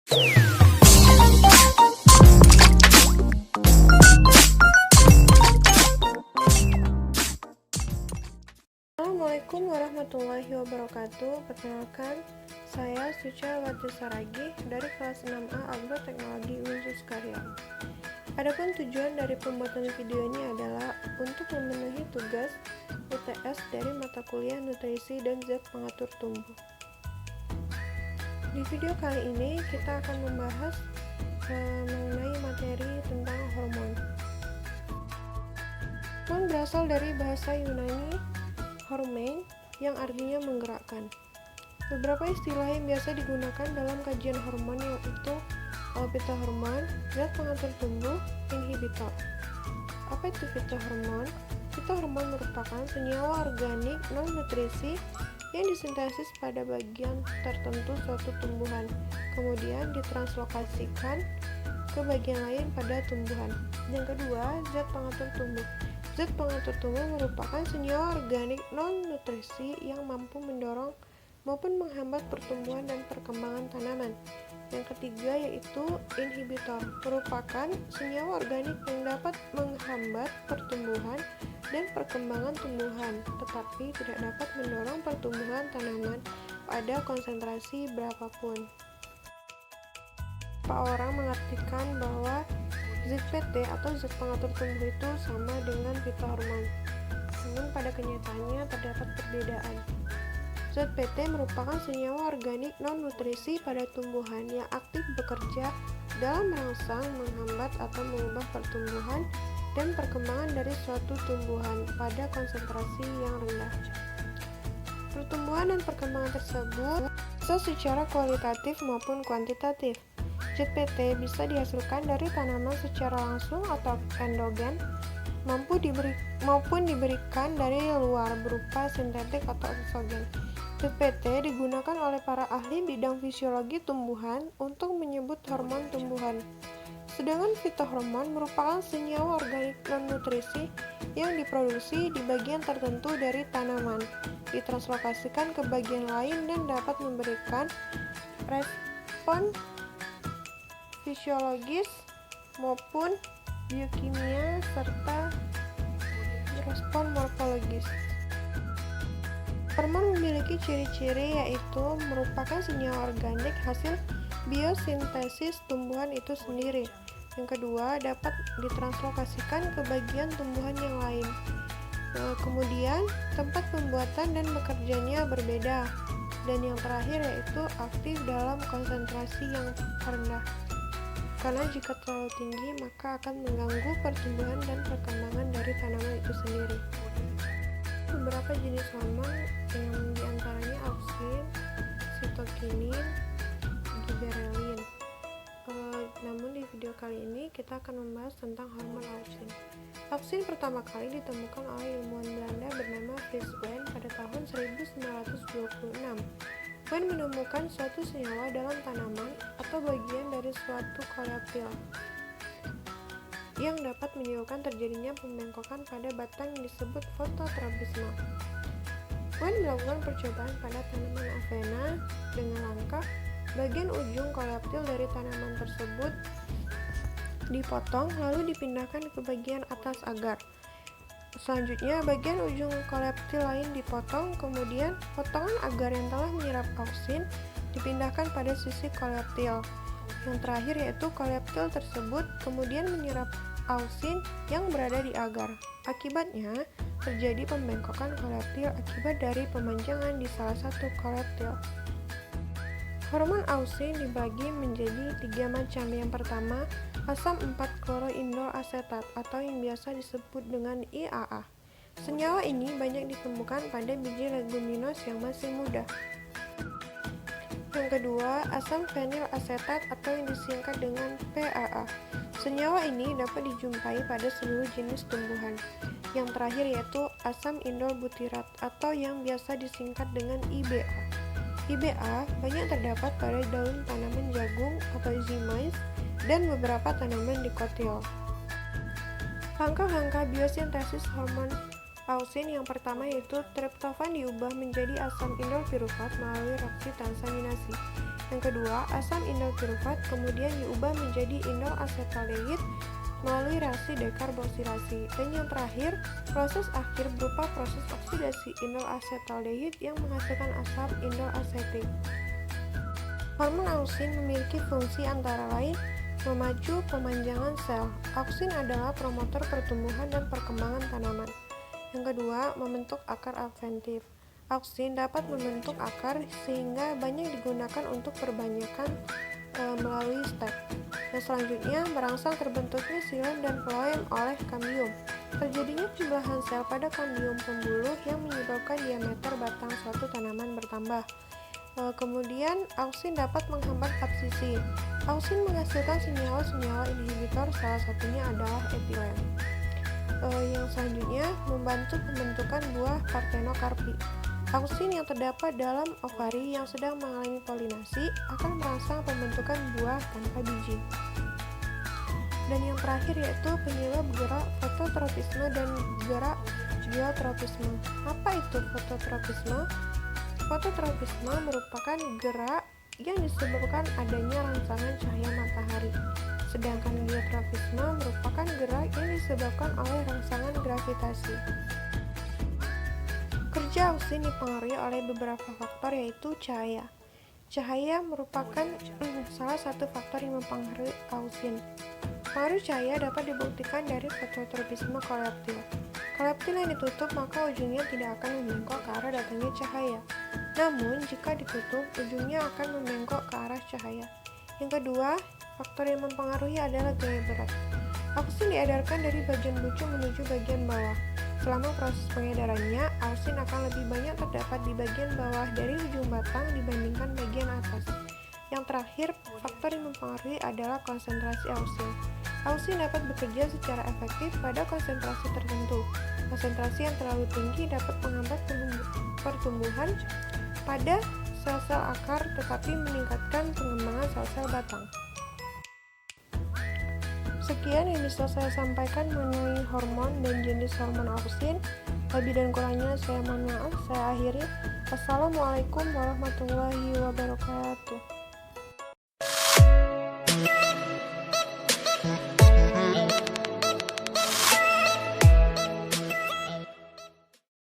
Assalamualaikum warahmatullahi wabarakatuh. Perkenalkan, saya Suca Wati Saragi dari kelas 6A Agroteknologi Unsur Karya. Adapun tujuan dari pembuatan video ini adalah untuk memenuhi tugas UTS dari mata kuliah Nutrisi dan Zat Pengatur Tumbuh. Di video kali ini kita akan membahas mengenai materi tentang hormon. Hormon berasal dari bahasa Yunani hormein yang artinya menggerakkan. Beberapa istilah yang biasa digunakan dalam kajian hormon yaitu fitohormon, zat pengatur tumbuh, inhibitor. Apa itu fitohormon? Fitohormon merupakan senyawa organik non-nutrisi yang disintesis pada bagian tertentu suatu tumbuhan, kemudian ditranslokasikan ke bagian lain pada tumbuhan. Yang kedua, zat pengatur tumbuh. Zat pengatur tumbuh merupakan senyawa organik non-nutrisi yang mampu mendorong maupun menghambat pertumbuhan dan perkembangan tanaman. Yang ketiga yaitu inhibitor, merupakan senyawa organik yang dapat menghambat pertumbuhan dan perkembangan tumbuhan, tetapi tidak dapat mendorong pertumbuhan tanaman pada konsentrasi berapapun. Beberapa orang mengartikan bahwa ZPT atau zat pengatur tumbuh itu sama dengan fitohormon, namun pada kenyataannya terdapat perbedaan. ZPT merupakan senyawa organik non-nutrisi pada tumbuhan yang aktif bekerja dalam merangsang, menghambat, atau mengubah pertumbuhan dan perkembangan dari suatu tumbuhan pada konsentrasi yang rendah. Pertumbuhan dan perkembangan tersebut bisa secara kualitatif maupun kuantitatif. ZPT bisa dihasilkan dari tanaman secara langsung atau endogen, maupun diberikan dari luar berupa sintetik atau eksogen. ZPT digunakan oleh para ahli bidang fisiologi tumbuhan untuk menyebut hormon tumbuhan. Sedangkan fitohormon merupakan senyawa organik non-nutrisi yang diproduksi di bagian tertentu dari tanaman, ditranslokasikan ke bagian lain dan dapat memberikan respon fisiologis maupun biokimia serta respon morfologis. Hormon memiliki ciri-ciri yaitu merupakan senyawa organik hasil biosintesis tumbuhan itu sendiri. Yang kedua, dapat ditranslokasikan ke bagian tumbuhan yang lain. Kemudian, tempat pembuatan dan bekerjanya berbeda. Dan yang terakhir yaitu aktif dalam konsentrasi yang rendah. Karena jika terlalu tinggi, maka akan mengganggu pertumbuhan dan perkembangan dari tanaman itu sendiri. Beberapa jenis hormon yang diantaranya auksin, sitokinin, giberelin. Namun di video kali ini kita akan membahas tentang hormon auksin. Auksin pertama kali ditemukan oleh ilmuwan Belanda bernama Frits Wijn pada tahun 1926. Wijn menemukan suatu senyawa dalam tanaman atau bagian dari suatu koleoptil yang dapat menyebabkan terjadinya pembengkokan pada batang yang disebut fototropisme. Wijn melakukan percobaan pada tanaman avena dengan langkah bagian ujung koleoptil dari tanaman tersebut dipotong lalu dipindahkan ke bagian atas agar. Selanjutnya, bagian ujung koleoptil lain dipotong, kemudian potongan agar yang telah menyerap auksin dipindahkan pada sisi koleoptil. Yang terakhir yaitu koleoptil tersebut kemudian menyerap auksin yang berada di agar. Akibatnya, terjadi pembengkokan koleoptil akibat dari pemanjangan di salah satu koleoptil. Hormon auksin dibagi menjadi 3 macam. Yang pertama, asam 4-kloroindol asetat atau yang biasa disebut dengan IAA. Senyawa ini banyak ditemukan pada biji leguminos yang masih muda. Yang kedua, asam fenil asetat atau yang disingkat dengan PAA. Senyawa ini dapat dijumpai pada seluruh jenis tumbuhan. Yang terakhir yaitu asam indol butirat atau yang biasa disingkat dengan IBA. IBA banyak terdapat pada daun tanaman jagung atau zymais dan beberapa tanaman dikotil. Langkah-langkah biosintesis hormon auksin yang pertama yaitu triptofan diubah menjadi asam indol pirufat melalui reaksi transaminasi. Yang kedua, asam indol pirufat kemudian diubah menjadi indol asetaldehid melalui reaksi dekarboksilasi. Dan yang terakhir, proses akhir berupa proses oksidasi indol asetaldehid yang menghasilkan asam indol asetik. Hormon ausin memiliki fungsi antara lain memacu pemanjangan sel. Auksin adalah promotor pertumbuhan dan perkembangan tanaman. Yang kedua, membentuk akar adventif. Auksin dapat membentuk akar sehingga banyak digunakan untuk perbanyakan melalui stek. Dan selanjutnya, merangsang terbentuknya xilem dan floem oleh kambium. Terjadinya penjumlahan sel pada kambium pembuluh yang menyebabkan diameter batang suatu tanaman bertambah. Kemudian, auksin dapat menghambat absisi. Auksin menghasilkan senyawa-senyawa inhibitor, salah satunya adalah etilen. Yang selanjutnya, membantu pembentukan buah partenokarpi. Auksin yang terdapat dalam ovari yang sedang mengalami polinasi akan merangsang pembentukan buah tanpa biji. Dan yang terakhir yaitu penyebab gerak fototropisme dan gerak geotropisme. Apa itu fototropisme? Fototropisme merupakan gerak yang disebabkan adanya rangsangan cahaya matahari. Sedangkan geotropisme merupakan gerak yang disebabkan oleh rangsangan gravitasi. Kerja auksin dipengaruhi oleh beberapa faktor yaitu cahaya. Cahaya merupakan salah satu faktor yang mempengaruhi auksin. Pengaruh cahaya dapat dibuktikan dari fototropisme koleptil. Koleptil yang ditutup maka ujungnya tidak akan membengkok ke arah datangnya cahaya. Namun jika ditutup, ujungnya akan membengkok ke arah cahaya. Yang kedua, faktor yang mempengaruhi adalah gaya berat. Auksin diedarkan dari bagian bucu menuju bagian bawah. Selama proses pengedarannya, auksin akan lebih banyak terdapat di bagian bawah dari ujung batang dibandingkan bagian atas. Yang terakhir, faktor yang mempengaruhi adalah konsentrasi auksin. Auksin dapat bekerja secara efektif pada konsentrasi tertentu. Konsentrasi yang terlalu tinggi dapat menghambat pertumbuhan pada sel-sel akar tetapi meningkatkan pengembangan sel-sel batang. Sekian yang bisa saya sampaikan mengenai hormon dan jenis hormon auksin. Lebih dan kurangnya saya mohon maaf. Saya akhiri. Wassalamualaikum warahmatullahi wabarakatuh.